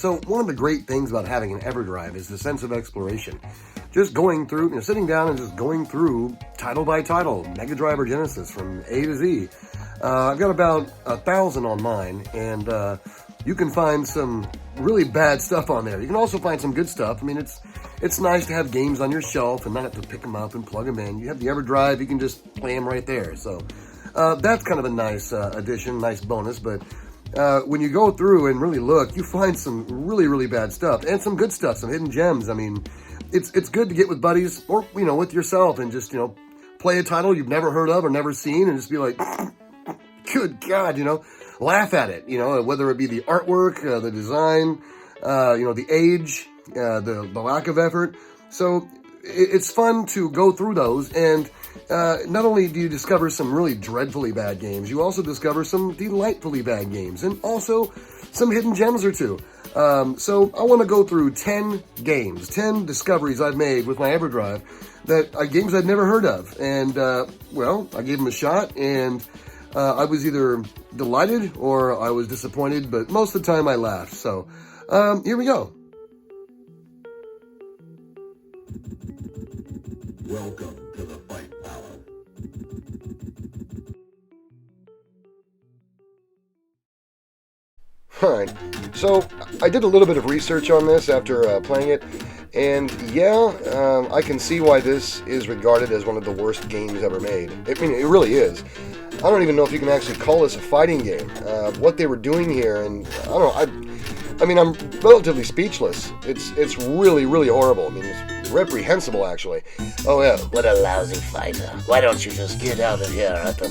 So one of the great things about having an Everdrive is the sense of exploration. Just going through, sitting down and just going through title by title, Mega Drive or Genesis from A to Z. I've got about 1,000 on mine, and you can find some really bad stuff on there. You can also find some good stuff. I mean, it's nice to have games on your shelf and not have to pick them up and plug them in. You have the Everdrive, you can just play them right there. So that's kind of a nice addition, nice bonus, but when you go through and really look, you find some really, really bad stuff and some good stuff, some hidden gems. I mean, it's good to get with buddies or, with yourself and just, play a title you've never heard of or never seen and just be like, good God, laugh at it, whether it be the artwork, the design, the age, the lack of effort. So it's fun to go through those, and not only do you discover some really dreadfully bad games, you also discover some delightfully bad games, and also some hidden gems or two. So I want to go through 10 games, 10 discoveries I've made with my Everdrive that are games I'd never heard of. And, I gave them a shot, and I was either delighted or I was disappointed, but most of the time I laughed. So here we go. Welcome to the Fight Palace. Alright, so I did a little bit of research on this after playing it, and I can see why this is regarded as one of the worst games ever made. I mean, it really is. I don't even know if you can actually call this a fighting game. What they were doing here, and I don't know, I'm relatively speechless. It's really, really horrible. I mean, it's reprehensible, actually. Oh, yeah. What a lousy fighter. Why don't you just get out of here at the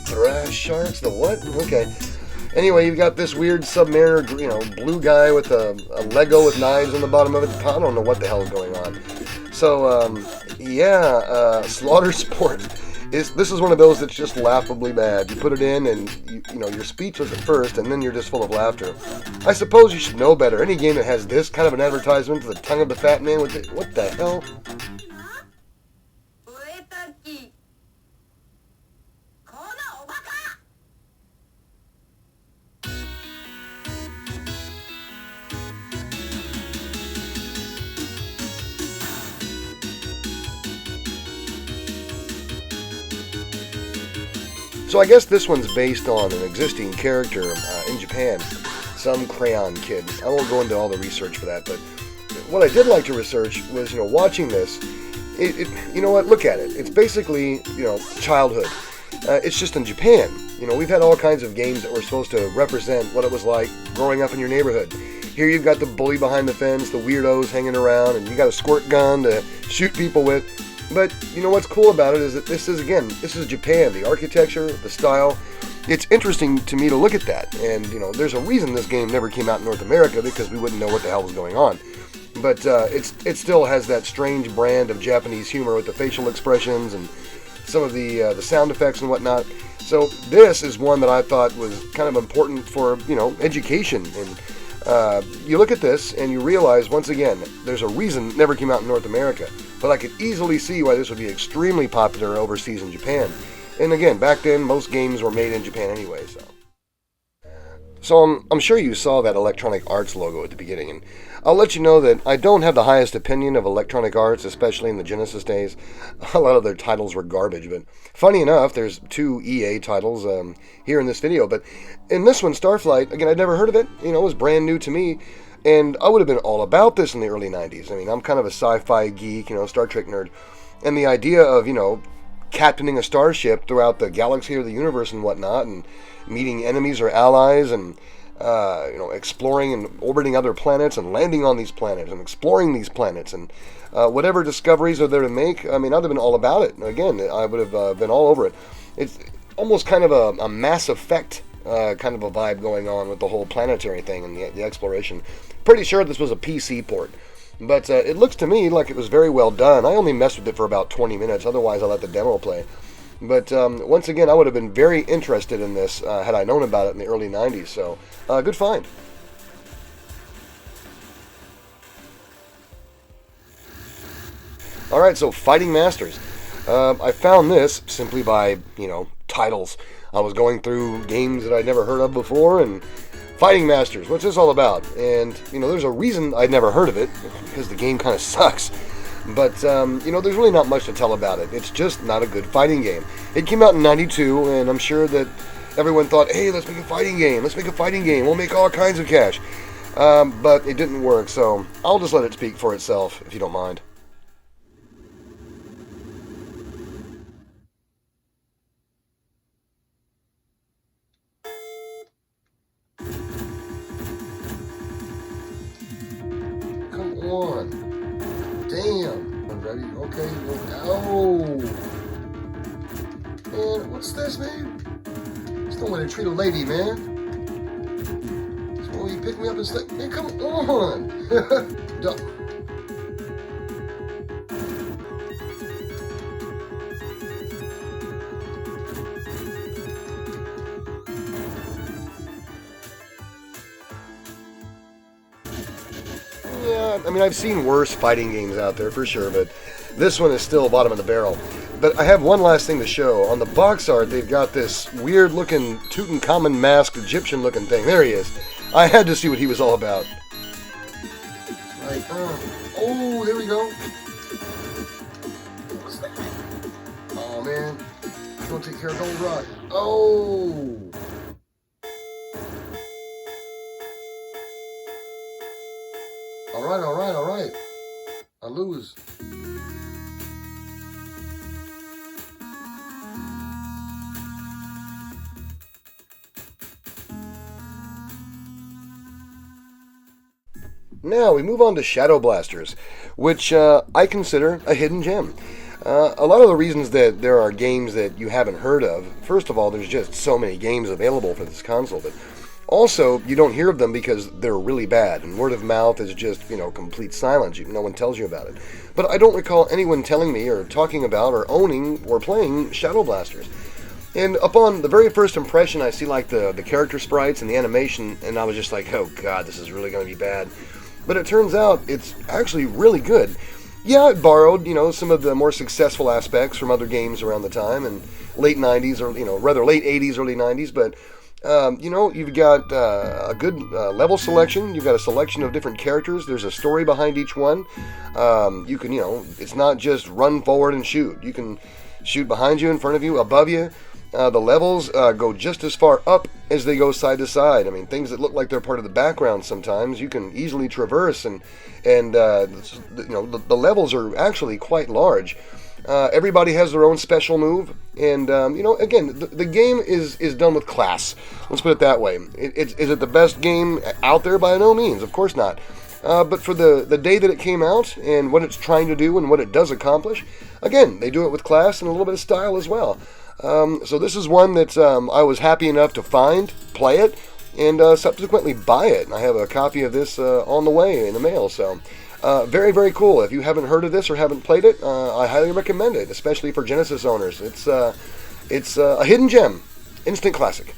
Thrash sharks? The what? Okay. Anyway, you've got this weird submariner, blue guy with a Lego with knives on the bottom of it. I don't know what the hell is going on. So, Slaughter Sport. This is one of those that's just laughably bad. You put it in and, you're speechless at first, and then you're just full of laughter. I suppose you should know better. Any game that has this kind of an advertisement to the tongue of the fat man, what the hell? So I guess this one's based on an existing character in Japan, some Crayon Kid. I won't go into all the research for that, but what I did like to research was, watching this. Look at it. It's basically, childhood. It's just in Japan. We've had all kinds of games that were supposed to represent what it was like growing up in your neighborhood. Here you've got the bully behind the fence, the weirdos hanging around, and you got a squirt gun to shoot people with. But, what's cool about it is that this is Japan. The architecture, the style, it's interesting to me to look at that. And, there's a reason this game never came out in North America, because we wouldn't know what the hell was going on. But it still has that strange brand of Japanese humor with the facial expressions and some of the sound effects and whatnot. So this is one that I thought was kind of important for, education. And you look at this and you realize, once again, there's a reason it never came out in North America. But I could easily see why this would be extremely popular overseas in Japan. And again, back then, most games were made in Japan anyway, So I'm sure you saw that Electronic Arts logo at the beginning, and I'll let you know that I don't have the highest opinion of Electronic Arts, especially in the Genesis days. A lot of their titles were garbage, but funny enough, there's 2 EA titles here in this video. But in this one, Starflight, again, I'd never heard of it. It was brand new to me. And I would have been all about this in the early 90s. I mean, I'm kind of a sci-fi geek, Star Trek nerd. And the idea of, captaining a starship throughout the galaxy or the universe and whatnot, and meeting enemies or allies, and, exploring and orbiting other planets, and landing on these planets, and exploring these planets, and whatever discoveries are there to make, I mean, I'd have been all about it. Again, I would have been all over it. It's almost kind of a Mass Effect kind of a vibe going on with the whole planetary thing and the exploration. Pretty sure this was a PC port, but it looks to me like it was very well done. I only messed with it for about 20 minutes, otherwise I let the demo play. But once again, I would have been very interested in this had I known about it in the early 90s, so good find. Alright, so Fighting Masters. I found this simply by, titles. I was going through games that I'd never heard of before, and Fighting Masters, what's this all about? And, there's a reason I'd never heard of it, because the game kind of sucks. But, there's really not much to tell about it. It's just not a good fighting game. It came out in 92, and I'm sure that everyone thought, hey, let's make a fighting game. We'll make all kinds of cash. But it didn't work, so I'll just let it speak for itself, if you don't mind. Come on. Damn. I'm ready. Okay. Oh. Man, what's this, man? It's no way to treat a lady, man. You pick me up and say, man, come on. Yeah, I mean, I've seen worse fighting games out there for sure, but this one is still bottom of the barrel. But I have one last thing to show. On the box art, they've got this weird-looking Tutankhamun Mask, Egyptian-looking thing. There he is. I had to see what he was all about. Like, oh, there we go. What's that? Oh, man. Don't take care of Gold Rock. Oh. All right. I lose. Now we move on to Shadow Blasters, which I consider a hidden gem. A lot of the reasons that there are games that you haven't heard of, first of all, there's just so many games available for this console, but also you don't hear of them because they're really bad, and word of mouth is just, complete silence. No one tells you about it. But I don't recall anyone telling me or talking about or owning or playing Shadow Blasters. And upon the very first impression, I see like the character sprites and the animation, and I was just like, oh god, this is really going to be bad. But it turns out it's actually really good. Yeah, it borrowed, some of the more successful aspects from other games around the time, and late 90s, or, rather late 80s, early 90s, but, you've got a good level selection, you've got a selection of different characters, there's a story behind each one, you can, it's not just run forward and shoot, you can shoot behind you, in front of you, above you. The levels go just as far up as they go side to side. I mean, things that look like they're part of the background sometimes you can easily traverse, and the levels are actually quite large. Everybody has their own special move, and again, the game is done with class. Let's put it that way. Is it the best game out there? By no means, of course not. But for the day that it came out and what it's trying to do and what it does accomplish, again, they do it with class and a little bit of style as well. So this is one that I was happy enough to find, play it, and subsequently buy it. And I have a copy of this on the way in the mail. So very, very cool. If you haven't heard of this or haven't played it, I highly recommend it, especially for Genesis owners. It's a hidden gem, instant classic.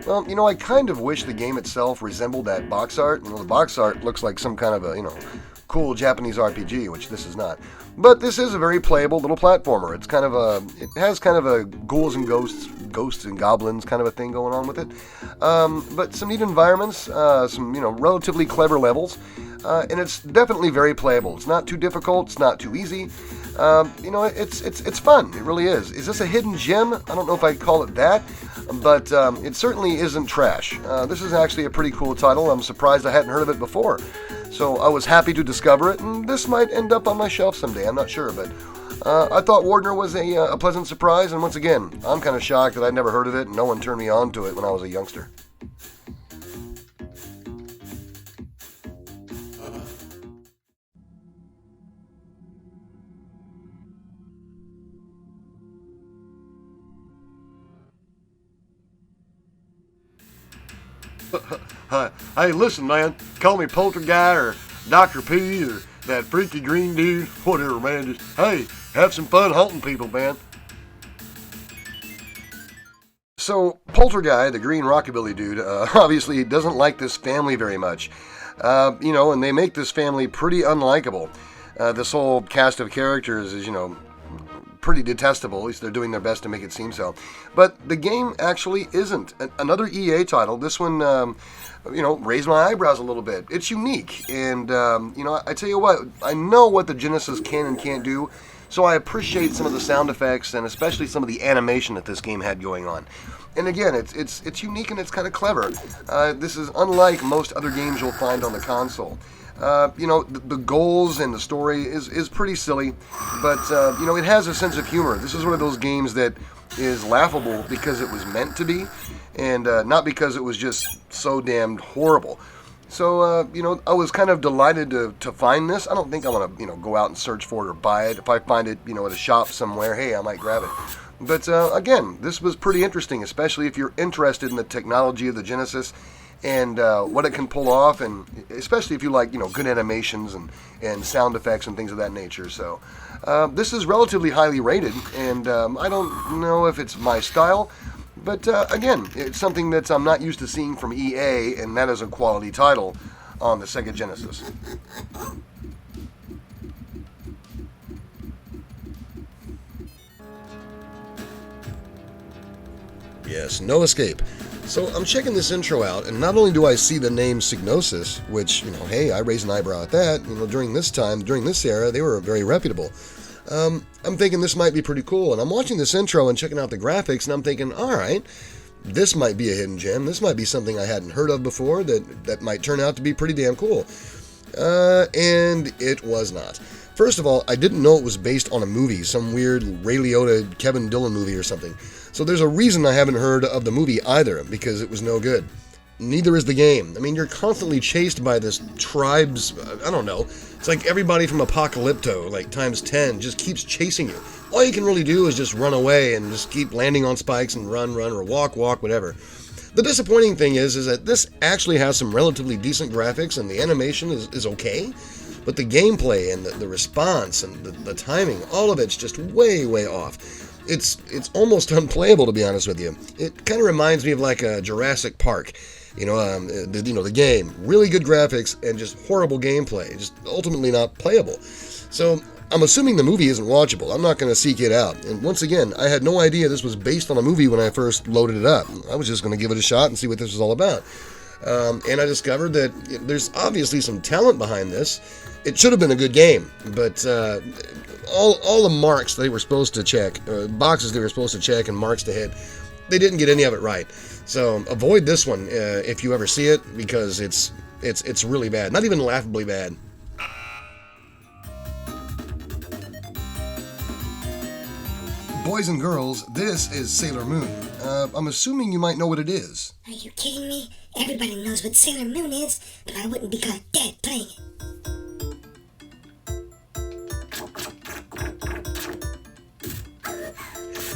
Well, I kind of wish the game itself resembled that box art. The box art looks like some kind of a, cool Japanese RPG, which this is not. But this is a very playable little platformer. It has kind of a ghouls and ghosts and goblins kind of a thing going on with it. But some neat environments, some, relatively clever levels, and it's definitely very playable. It's not too difficult. It's not too easy. It's fun. It really is. Is this a hidden gem? I don't know if I'd call it that, but it certainly isn't trash. This is actually a pretty cool title. I'm surprised I hadn't heard of it before. So I was happy to discover it, and this might end up on my shelf someday. I'm not sure, but I thought Wardner was a pleasant surprise, and once again, I'm kind of shocked that I'd never heard of it, and no one turned me on to it when I was a youngster. Hey, listen, man. Call me Poultry Guy or Dr. P or that freaky green dude. Whatever, man. Just, hey, have some fun hunting people, man. So, Poultry Guy, the green rockabilly dude, obviously doesn't like this family very much. And they make this family pretty unlikable. this whole cast of characters is, pretty detestable. At least they're doing their best to make it seem so. But the game actually isn't. Another EA title. This one, raised my eyebrows a little bit. It's unique. And, I tell you what, I know what the Genesis can and can't do. So I appreciate some of the sound effects and especially some of the animation that this game had going on. And again, it's unique and it's kind of clever. This is unlike most other games you'll find on the console. The goals and the story is pretty silly, but, it has a sense of humor. This is one of those games that is laughable because it was meant to be, and not because it was just so damned horrible. So, I was kind of delighted to find this. I don't think I'm going to, go out and search for it or buy it. If I find it, at a shop somewhere, hey, I might grab it. But, again, this was pretty interesting, especially if you're interested in the technology of the Genesis and what it can pull off, and especially if you like, good animations and sound effects and things of that nature. So, this is relatively highly rated, and I don't know if it's my style. But, again, it's something that I'm not used to seeing from EA, and that is a quality title on the Sega Genesis. Yes, no escape. So I'm checking this intro out, and not only do I see the name Psygnosis, which, hey, I raised an eyebrow at that. During this era, they were very reputable. I'm thinking this might be pretty cool, and I'm watching this intro and checking out the graphics, and I'm thinking, all right, this might be a hidden gem. This might be something I hadn't heard of before that might turn out to be pretty damn cool. And it was not. First of all, I didn't know it was based on a movie, some weird Ray Liotta, Kevin Dillon movie or something. So there's a reason I haven't heard of the movie either, because it was no good. Neither is the game. I mean, you're constantly chased by this tribe's, I don't know, it's like everybody from Apocalypto, like times 10, just keeps chasing you. All you can really do is just run away and just keep landing on spikes and run, or walk, whatever. The disappointing thing is that this actually has some relatively decent graphics and the animation is okay, but the gameplay and the response and the timing, all of it's just way, way off. It's almost unplayable, to be honest with you. It kind of reminds me of like a Jurassic Park. The game, really good graphics and just horrible gameplay, just ultimately not playable. So I'm assuming the movie isn't watchable. I'm not going to seek it out. And once again, I had no idea this was based on a movie when I first loaded it up. I was just going to give it a shot and see what this was all about. And I discovered that there's obviously some talent behind this. It should have been a good game, but all the marks they were supposed to check, boxes they were supposed to check and marks to hit, they didn't get any of it right. So avoid this one if you ever see it, because it's really bad. Not even laughably bad. Boys and girls, this is Sailor Moon. I'm assuming you might know what it is. Are you kidding me? Everybody knows what Sailor Moon is, but I wouldn't be caught dead playing it.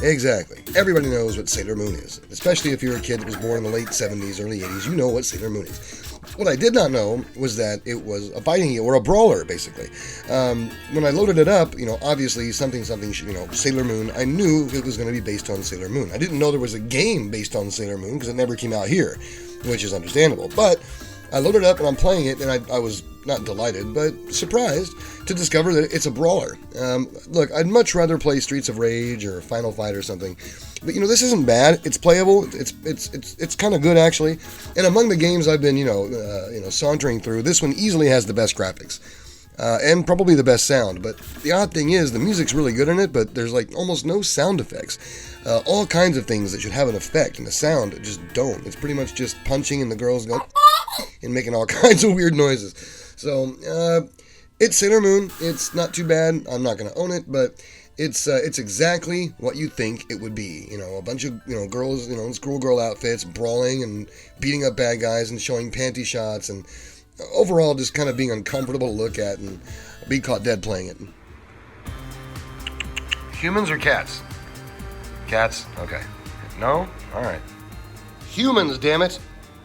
Exactly. Everybody knows what Sailor Moon is. Especially if you're a kid that was born in the late 70s, early 80s, you know what Sailor Moon is. What I did not know was that it was a fighting game, or a brawler, basically. When I loaded it up, obviously something, Sailor Moon, I knew it was going to be based on Sailor Moon. I didn't know there was a game based on Sailor Moon, because it never came out here, which is understandable. But I loaded it up and I'm playing it, and I was not delighted, but surprised to discover that it's a brawler. Look, I'd much rather play Streets of Rage or Final Fight or something, but this isn't bad. It's playable. It's kind of good, actually. And among the games I've been sauntering through, this one easily has the best graphics. And probably the best sound, but the odd thing is the music's really good in it, but there's like almost no sound effects. All kinds of things that should have an effect, and the sound just don't. It's pretty much just punching and the girls going and making all kinds of weird noises. So it's Sailor Moon. It's not too bad. I'm not going to own it, but it's exactly what you think it would be. A bunch of girls, in schoolgirl outfits, brawling and beating up bad guys and showing panty shots, and overall just kind of being uncomfortable to look at and be caught dead playing it. Humans or cats? Cats? Okay. No? Alright. Humans, damn it!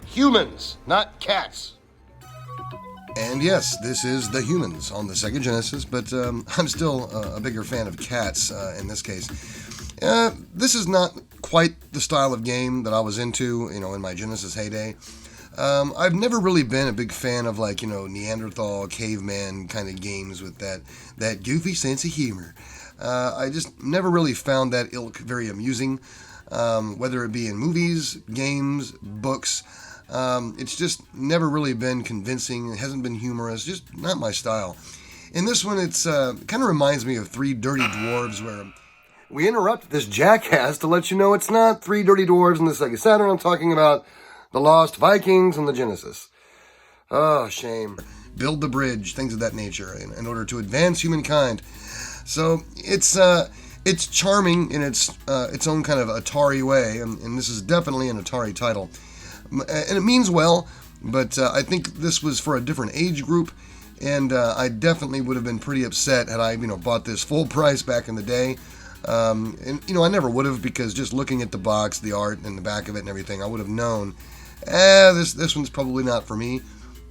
Humans, not cats! And yes, this is The Humans on the Sega Genesis, but I'm still a bigger fan of cats in this case. This is not quite the style of game that I was into, in my Genesis heyday. I've never really been a big fan of Neanderthal, caveman kind of games with that goofy sense of humor. I just never really found that ilk very amusing, whether it be in movies, games, books. It's just never really been convincing. It hasn't been humorous, just not my style. In this one, it's kind of reminds me of Three Dirty Dwarves, where we interrupt this jackass to let you know it's not Three Dirty Dwarves in the Sega Saturn. I'm talking about the Lost Vikings and the Genesis. Oh, shame. Build the bridge, things of that nature, in order to advance humankind. So it's charming in its own kind of Atari way, and this is definitely an Atari title. And it means well, but I think this was for a different age group, and I definitely would have been pretty upset had I, bought this full price back in the day. And I never would have, because just looking at the box, the art, and the back of it and everything, I would have known, this one's probably not for me.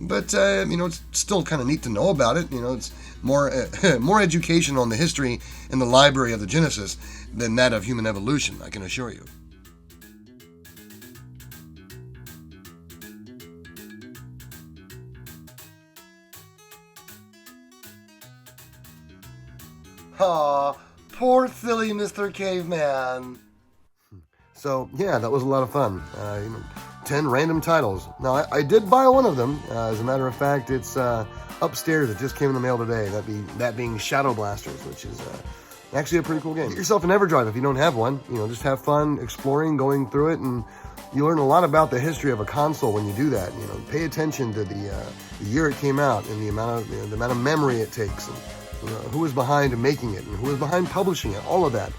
But it's still kind of neat to know about it. It's more education on the history in the library of the Genesis than that of human evolution, I can assure you. Aw, poor silly Mr. Caveman. So, yeah, that was a lot of fun. 10 random titles. Now, I did buy one of them. As a matter of fact, it's upstairs. It just came in the mail today. That being Shadow Blasters, which is actually a pretty cool game. Get yourself an Everdrive if you don't have one. Just have fun exploring, going through it, and you learn a lot about the history of a console when you do that. Pay attention to the year it came out and the amount of memory it takes, and who was behind making it and who was behind publishing it. All of that.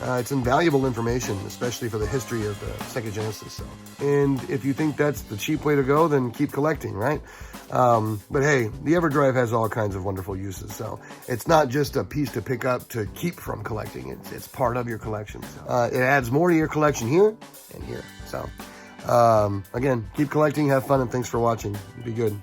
It's invaluable information, especially for the history of Sega Genesis. So, and if you think that's the cheap way to go, then keep collecting, right? But hey, the Everdrive has all kinds of wonderful uses. So it's not just a piece to pick up to keep from collecting. It's part of your collection. So, it adds more to your collection here and here. So again, keep collecting, have fun, and thanks for watching. Be good.